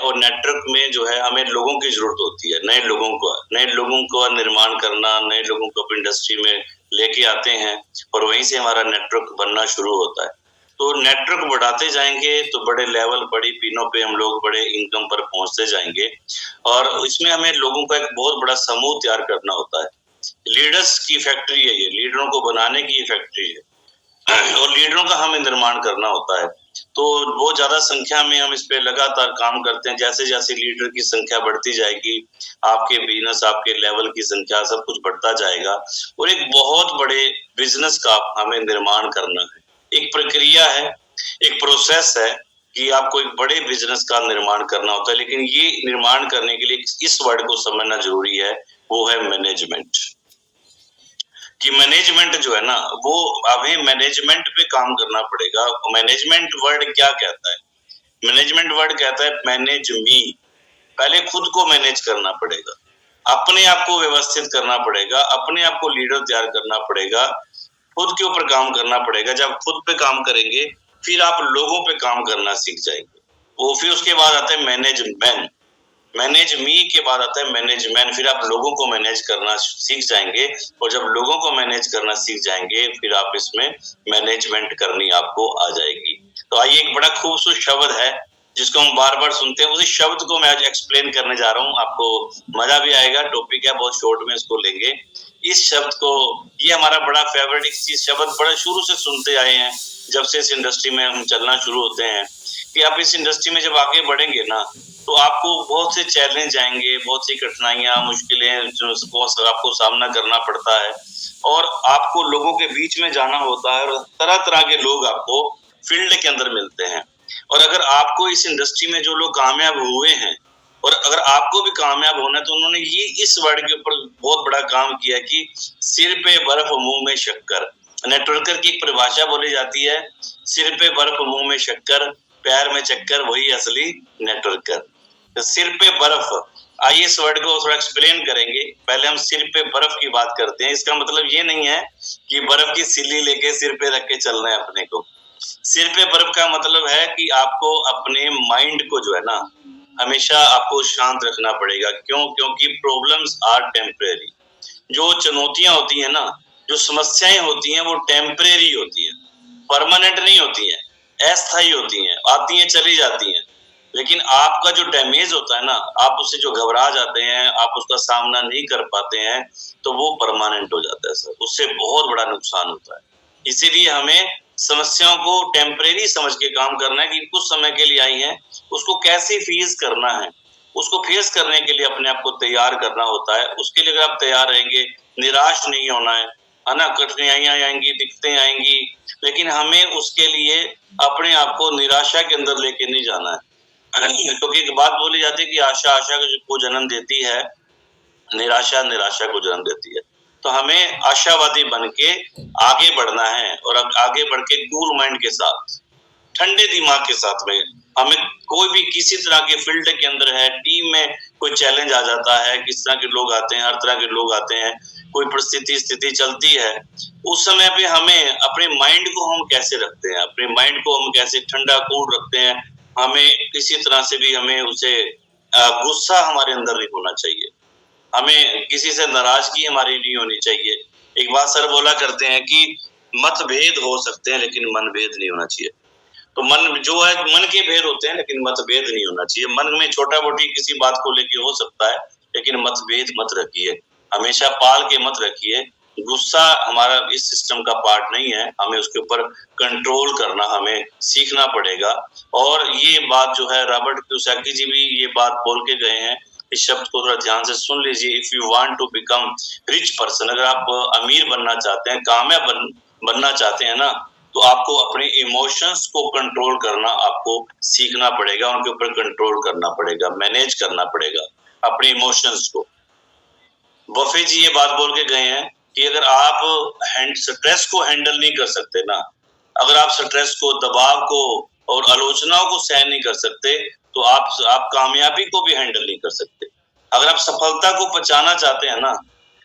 और नेटवर्क में जो है हमें लोगों की जरूरत होती है, नए लोगों का निर्माण करना, नए लोगों को अपनी इंडस्ट्री में लेके आते हैं और वहीं से हमारा नेटवर्क बनना शुरू होता है। तो नेटवर्क बढ़ाते जाएंगे तो बड़े लेवल, बड़ी पिनों पे हम लोग बड़े इनकम पर पहुंचते जाएंगे और इसमें हमें लोगों का एक बहुत बड़ा समूह तैयार करना होता है। लीडर्स की फैक्ट्री है ये, लीडरों को बनाने की फैक्ट्री है और लीडरों का हमें निर्माण करना होता है। तो बहुत ज्यादा संख्या में हम इस पे लगातार काम करते हैं। जैसे जैसे लीडर की संख्या बढ़ती जाएगी, आपके बिजनेस, आपके लेवल की संख्या, सब कुछ बढ़ता जाएगा और एक बहुत बड़े बिजनेस का हमें निर्माण करना है। एक प्रक्रिया है, एक प्रोसेस है कि आपको एक बड़े बिजनेस का निर्माण करना होता है, लेकिन ये निर्माण करने के लिए इस वर्ड को समझना जरूरी है, वो है मैनेजमेंट। कि मैनेजमेंट जो है ना, वो हमें मैनेजमेंट पे काम करना पड़ेगा। मैनेजमेंट वर्ड क्या कहता है? मैनेजमेंट वर्ड कहता है मैनेज मी। पहले खुद को मैनेज करना पड़ेगा, अपने आप को व्यवस्थित करना पड़ेगा, अपने आप को लीडर तैयार करना पड़ेगा, खुद के ऊपर काम करना पड़ेगा। जब खुद पे काम करेंगे फिर आप लोगों पे काम करना सीख जाएंगे। वो फिर उसके बाद आता है मैनेज मैन, मैनेज मी के बाद आता है मैनेजमेंट। फिर आप लोगों को मैनेज करना सीख जाएंगे और जब लोगों को मैनेज करना सीख जाएंगे फिर आप इसमें मैनेजमेंट करनी आपको आ जाएगी। तो आइए, एक बड़ा खूबसूरत शब्द है जिसको हम बार बार सुनते हैं, उसी शब्द को मैं आज एक्सप्लेन करने जा रहा हूँ। आपको मजा भी आएगा, टॉपिक है बहुत शॉर्ट में इसको लेंगे। इस शब्द को, ये हमारा बड़ा फेवरेट शब्द, बड़ा शुरू से सुनते आए हैं जब से इस इंडस्ट्री में हम चलना शुरू होते हैं कि आप इस इंडस्ट्री में जब आगे बढ़ेंगे ना तो आपको बहुत से चैलेंज आएंगे, बहुत सी कठिनाइयां, मुश्किलें आपको सामना करना पड़ता है और आपको लोगों के बीच में जाना होता है और तरह तरह के लोग आपको फील्ड के अंदर मिलते हैं। और अगर आपको इस इंडस्ट्री में जो लोग कामयाब हुए हैं और अगर आपको भी कामयाब होना है तो उन्होंने ये इस वर्ड के ऊपर बहुत बड़ा काम किया कि सिर पे बर्फ मुंह में शक्कर। नेटवर्कर की एक परिभाषा बोली जाती है, सिर पे बर्फ मुंह में शक्कर, पैर में चक्कर, वही असली नेटवर्कर। तो सिर पे बर्फ, आइए इस वर्ड को थोड़ा एक्सप्लेन करेंगे। पहले हम सिर पे बर्फ की बात करते हैं। इसका मतलब ये नहीं है कि बर्फ की सिल्ली लेके सिर पे रख के चलना है अपने को। सिर पे बर्फ का मतलब है कि आपको अपने माइंड को जो है ना, हमेशा आपको शांत रखना पड़ेगा। क्यों? क्योंकि प्रॉब्लम्स आर टेम्परेरी। जो चुनौतियां होती है ना, जो समस्याएं होती हैं, वो टेम्परेरी होती है, परमानेंट नहीं होती है, अस्थायी होती हैं, आती हैं चली जाती हैं। लेकिन आपका जो डैमेज होता है ना, आप उससे जो घबरा जाते हैं, आप उसका सामना नहीं कर पाते हैं, तो वो परमानेंट हो जाता है सर, उससे बहुत बड़ा नुकसान होता है। इसीलिए हमें समस्याओं को टेम्परेरी समझ के काम करना है कि कुछ समय के लिए आई है, उसको कैसे फेस करना है। उसको फेस करने के लिए अपने आप को तैयार करना होता है। उसके लिए अगर आप तैयार रहेंगे, निराश नहीं होना है ना, कठिनाइयां आएंगी, दिक्कतें आएंगी, लेकिन हमें उसके लिए अपने आप को निराशा के अंदर लेके नहीं जाना है। क्योंकि एक बात बोली जाती है कि आशा आशा को जन्म देती है, निराशा निराशा को जन्म देती है। तो हमें आशावादी बन के आगे बढ़ना है और आगे बढ़ के कूल माइंड के साथ, ठंडे दिमाग के साथ में हमें कोई भी किसी तरह के फील्ड के अंदर है, टीम में कोई चैलेंज आ जाता है, किस तरह के लोग आते हैं, हर तरह के लोग आते हैं, कोई परिस्थिति स्थिति चलती है, उस समय पे हमें अपने माइंड को हम कैसे रखते हैं, अपने माइंड को हम कैसे ठंडा कूल रखते हैं। हमें किसी तरह से भी हमें उसे गुस्सा हमारे अंदर नहीं होना चाहिए, हमें किसी से नाराजगी हमारी नहीं होनी चाहिए। एक बात सर बोला करते हैं कि मतभेद हो सकते हैं लेकिन मनभेद नहीं होना चाहिए। तो मन जो है, मन के भेद होते हैं लेकिन मतभेद नहीं होना चाहिए। मन में छोटा मोटी किसी बात को लेके हो सकता है लेकिन मतभेद मत रखिए, हमेशा पाल के मत रखिए। गुस्सा हमारा इस सिस्टम का पार्ट नहीं है, हमें उसके ऊपर कंट्रोल करना हमें सीखना पड़ेगा। और ये बात जो है, रॉबर्ट कियोसाकी जी भी ये बात बोल के गए हैं, इस शब्द को थोड़ा ध्यान से सुन लीजिए। If you want to become rich person, अगर आप अमीर बनना चाहते हैं, कामयाब बनना चाहते हैं ना, तो आपको अपने इमोशंस को कंट्रोल करना आपको सीखना पड़ेगा, उनके ऊपर कंट्रोल करना पड़ेगा, मैनेज करना पड़ेगा अपने इमोशंस को। बफे जी ये बात बोल के गए हैं कि अगर आप स्ट्रेस को हैंडल नहीं कर सकते ना, अगर आप स्ट्रेस को, दबाव को और आलोचनाओं को सहन नहीं कर सकते, तो आप कामयाबी को भी हैंडल नहीं कर सकते। अगर आप सफलता को पचाना चाहते हैं ना,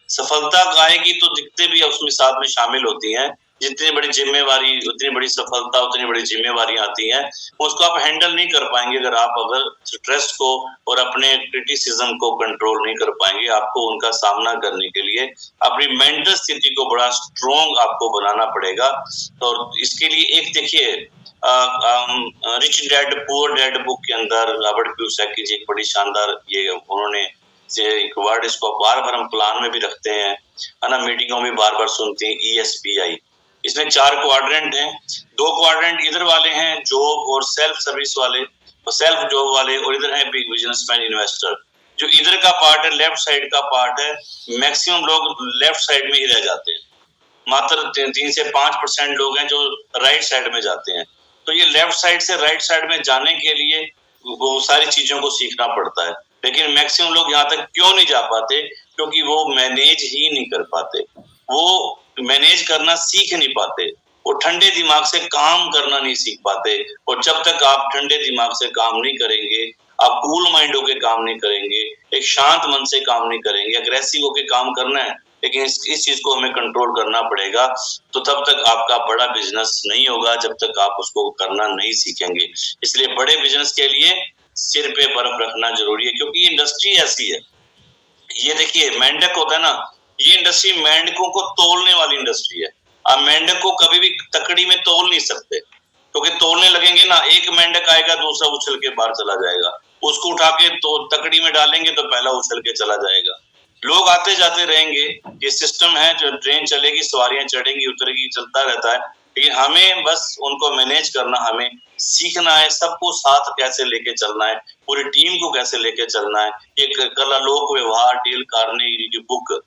सफलता आएगी तो दिक्कतें भी उसमें साथ में शामिल होती हैं, जितनी बड़ी जिम्मेवारी, उतनी बड़ी सफलता, उतनी बड़ी जिम्मेवारियां आती हैं, उसको आप हैंडल नहीं कर पाएंगे अगर स्ट्रेस को और अपने क्रिटिसिज्म को कंट्रोल नहीं कर पाएंगे। आपको उनका सामना करने के लिए अपनी मेंटल स्थिति को बड़ा स्ट्रॉन्ग आपको बनाना पड़ेगा। और इसके लिए एक देखिए rich dad poor dad book के अंदर रॉबर्ट कियोसाकी जी एक बड़ी शानदार ये उन्होंने एक वर्ड इसको बार-बार हम प्लान में भी रखते हैं, है ना, मीटिंगों में बार-बार सुनते हैं, ESBI। इसमें 4 क्वाड्रेंट हैं। 2 क्वाड्रेंट इधर वाले हैं जॉब और सेल्फ सर्विस वाले, और सेल्फ जॉब वाले, और इधर है बिग बिजनेसमैन इन्वेस्टर। जो इधर का पार्ट है, लेफ्ट साइड का पार्ट है, मैक्सिमम लोग लेफ्ट साइड में ही रह जाते हैं। मात्र 3 से 5% लोग हैं जो राइट साइड में जाते हैं। तो ये लेफ्ट साइड से राइट साइड में जाने के लिए वो सारी चीजों को सीखना पड़ता है। लेकिन मैक्सिमम लोग यहाँ तक क्यों नहीं जा पाते? क्योंकि वो मैनेज ही नहीं कर पाते, वो मैनेज करना सीख नहीं पाते, वो ठंडे दिमाग से काम करना नहीं सीख पाते। और जब तक आप ठंडे दिमाग से काम नहीं करेंगे, आप कूल माइंड होके काम नहीं करेंगे, एक शांत मन से काम नहीं करेंगे, अग्रेसिव होके काम करना है, लेकिन इस चीज को हमें कंट्रोल करना पड़ेगा। तो तब तक आपका बड़ा बिजनेस नहीं होगा जब तक आप उसको करना नहीं सीखेंगे। इसलिए बड़े बिजनेस के लिए सिर पे बर्फ रखना जरूरी है, क्योंकि इंडस्ट्री ऐसी है। ये देखिए मेंढक होता है ना, ये इंडस्ट्री मेंढकों को तोलने वाली इंडस्ट्री है। आप मेंढक को कभी भी तकड़ी में तोल नहीं सकते, क्योंकि तोलने लगेंगे ना, एक मेंढक आएगा, दूसरा उछल के बाहर चला जाएगा। उसको उठा के तो तकड़ी में डालेंगे तो पहला उछल के चला जाएगा। लोग आते जाते रहेंगे, ये सिस्टम है, जो ट्रेन चलेगी, सवारियां चढ़ेंगी उतरेगी, चलता रहता है। लेकिन हमें बस उनको मैनेज करना, हमें सीखना है, सबको साथ कैसे लेके चलना है, पूरी टीम को कैसे लेके चलना है। ये कलालोक व्यवहार डेल कार्नेगी की बुक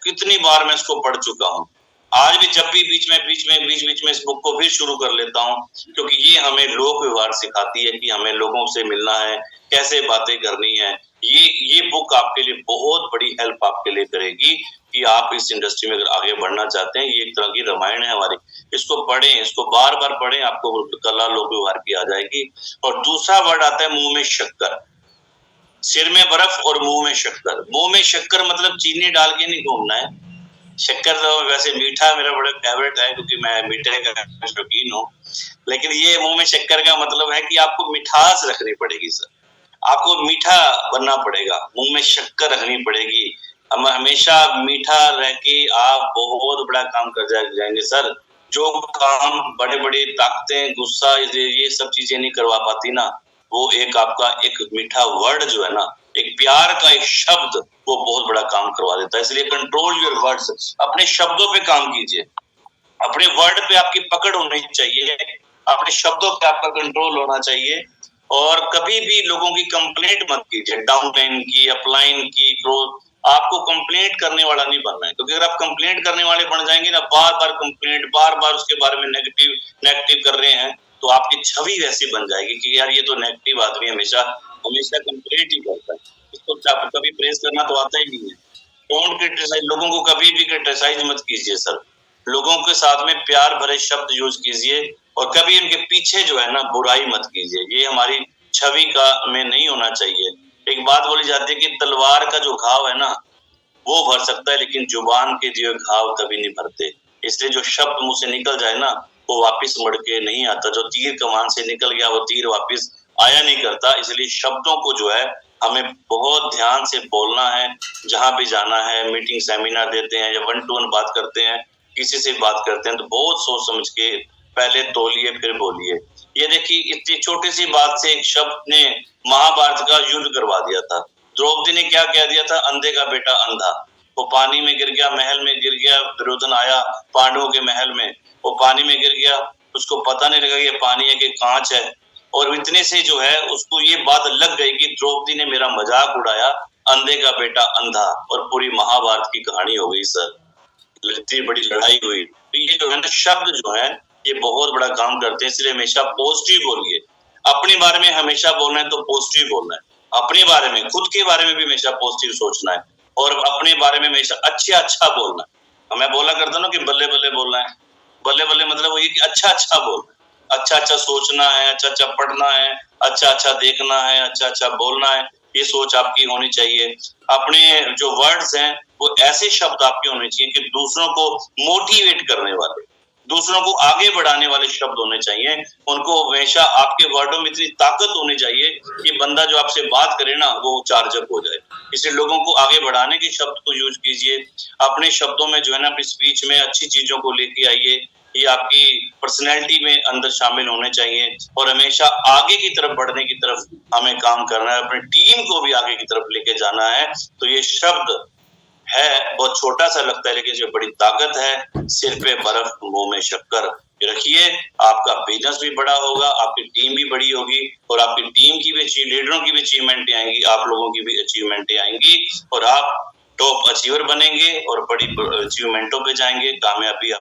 कितनी बार मैं इसको पढ़ चुका हूँ। आज भी जब भी बीच में इस बुक को फिर शुरू कर लेता हूँ, क्योंकि ये हमें लोक व्यवहार सिखाती है कि हमें लोगों से मिलना है, कैसे बातें करनी है। ये बुक आपके लिए बहुत बड़ी हेल्प आपके लिए करेगी कि आप इस इंडस्ट्री में अगर आगे बढ़ना चाहते हैं। ये एक तरह की रामायण है हमारी, इसको पढ़ें, इसको बार बार पढ़ें, आपको कला लोक व्यवहार की आ जाएगी। और दूसरा वर्ड आता है मुंह में शक्कर। सिर में बर्फ और मुंह में शक्कर। मुंह में शक्कर मतलब चीनी डाल के नहीं घूमना है। शक्कर तो वैसे मीठा मेरा बड़ा फेवरेट है, क्योंकि मैं मीठे का शौकीन हूँ। लेकिन ये मुंह में शक्कर का मतलब है कि आपको मिठास रखनी पड़ेगी सर, आपको मीठा बनना पड़ेगा, मुंह में शक्कर रखनी पड़ेगी। हम हमेशा मीठा रह के आप बहुत बड़ा काम कर जाएंगे सर। जो काम बड़े बड़े ताकतें, गुस्सा, ये सब चीजें नहीं करवा पाती ना, वो एक आपका एक मीठा वर्ड जो है ना, एक प्यार का एक शब्द, वो बहुत बड़ा काम करवा देता है। इसलिए कंट्रोल योर वर्ड्स, अपने शब्दों पे काम कीजिए, अपने वर्ड पे आपकी पकड़ होनी चाहिए, अपने शब्दों पे आपका कंट्रोल होना चाहिए। और कभी भी लोगों की कंप्लेंट मत कीजिए, डाउनलाइन की, अपलाइन की, ग्रोथ। आपको कंप्लेंट करने वाला नहीं बनना है, क्योंकि अगर आप कंप्लेंट करने वाले बन जाएंगे ना, बार बार कंप्लेंट, बार बार उसके बारे में नेगेटिव कर रहे हैं, तो आपकी छवि वैसी बन जाएगी कि यार ये तो नेगेटिव आदमी हमेशा कंप्लेंट ही करता है, इसको कभी प्रेस करना तो आता ही नहीं है। डोंट क्रिटिसाइज, लोगों को कभी भी क्रिटिसाइज मत कीजिए सर। लोगों के साथ में प्यार भरे शब्द यूज कीजिए, और कभी इनके पीछे जो है ना बुराई मत कीजिए। ये हमारी छवि का में नहीं होना चाहिए। एक बात बोली जाती है कि तलवार का जो घाव है ना, वो भर सकता है, लेकिन जुबान के जो घाव कभी नहीं भरते। इसलिए जो शब्द मुंह से निकल जाए ना, वो वापिस मुड़ के नहीं आता। जो तीर कमान से निकल गया, वो तीर वापिस आया नहीं करता। इसलिए शब्दों को जो है हमें बहुत ध्यान से बोलना है। जहां भी जाना है, मीटिंग सेमिनार देते हैं या 1 to 1 बात करते हैं, किसी से बात करते हैं, तो बहुत सोच समझ के पहले तोलिए फिर बोलिए। ये देखिए, इतनी छोटी सी बात से एक शब्द ने महाभारत का युद्ध करवा दिया था। द्रौपदी ने क्या कह दिया था? अंधे का बेटा अंधा। वो पानी में गिर गया, महल में गिर गया, दुर्योधन आया पांडवों के महल में, वो पानी में गिर गया, उसको पता नहीं लगा ये पानी है कि कांच है। और इतने से जो है उसको ये बात लग गई कि द्रौपदी ने मेरा मजाक उड़ाया, अंधे का बेटा अंधा, और पूरी महाभारत की कहानी हो गई सर। इतनी बड़ी लड़ाई हुई। तो ये जो है ना, शब्द जो है ये बहुत बड़ा काम करते हैं। इसलिए हमेशा पॉजिटिव बोलिए। अपने बारे में हमेशा बोलना है तो पॉजिटिव बोलना है। अपने बारे में, खुद के बारे में भी हमेशा पॉजिटिव सोचना है, और अपने बारे में हमेशा अच्छा बोलना है। मैं बोला करता हूँ ना कि बल्ले बल्ले बोलना है। बल्ले बल्ले मतलब वही कि अच्छा बोलना है, अच्छा सोचना है, अच्छा पढ़ना है, अच्छा देखना है, अच्छा बोलना है। ये सोच आपकी होनी चाहिए। अपने जो वर्ड्स हैं वो ऐसे शब्द आपके होने चाहिए कि दूसरों को मोटिवेट करने वाले, दूसरों को आगे बढ़ाने वाले शब्द होने चाहिए। उनको हमेशा आपके वर्डों में इतनी ताकत होनी चाहिए कि बंदा जो आपसे बात करे ना वो चार्ज अप हो जाए। इसलिए लोगों को आगे बढ़ाने के शब्द को यूज कीजिए। अपने शब्दों में जो है ना अपनी स्पीच में अच्छी चीजों को लेके आइए। ये आपकी पर्सनैलिटी में अंदर शामिल होने चाहिए और हमेशा आगे की तरफ बढ़ने की तरफ हमें काम करना है। अपनी टीम को भी आगे की तरफ लेके जाना है। तो ये शब्द है बहुत छोटा सा लगता है लेकिन इसमें बड़ी ताकत है। सिर पे बर्फ मुंह में शक्कर रखिए, आपका बिजनेस भी बड़ा होगा, आपकी टीम भी बड़ी होगी और आपकी टीम की भी लीडरों की भी अचीवमेंटें आएंगी, आप लोगों की भी अचीवमेंटें आएंगी और आप टॉप अचीवर बनेंगे और बड़ी अचीवमेंटों पे जाएंगे। कामयाबी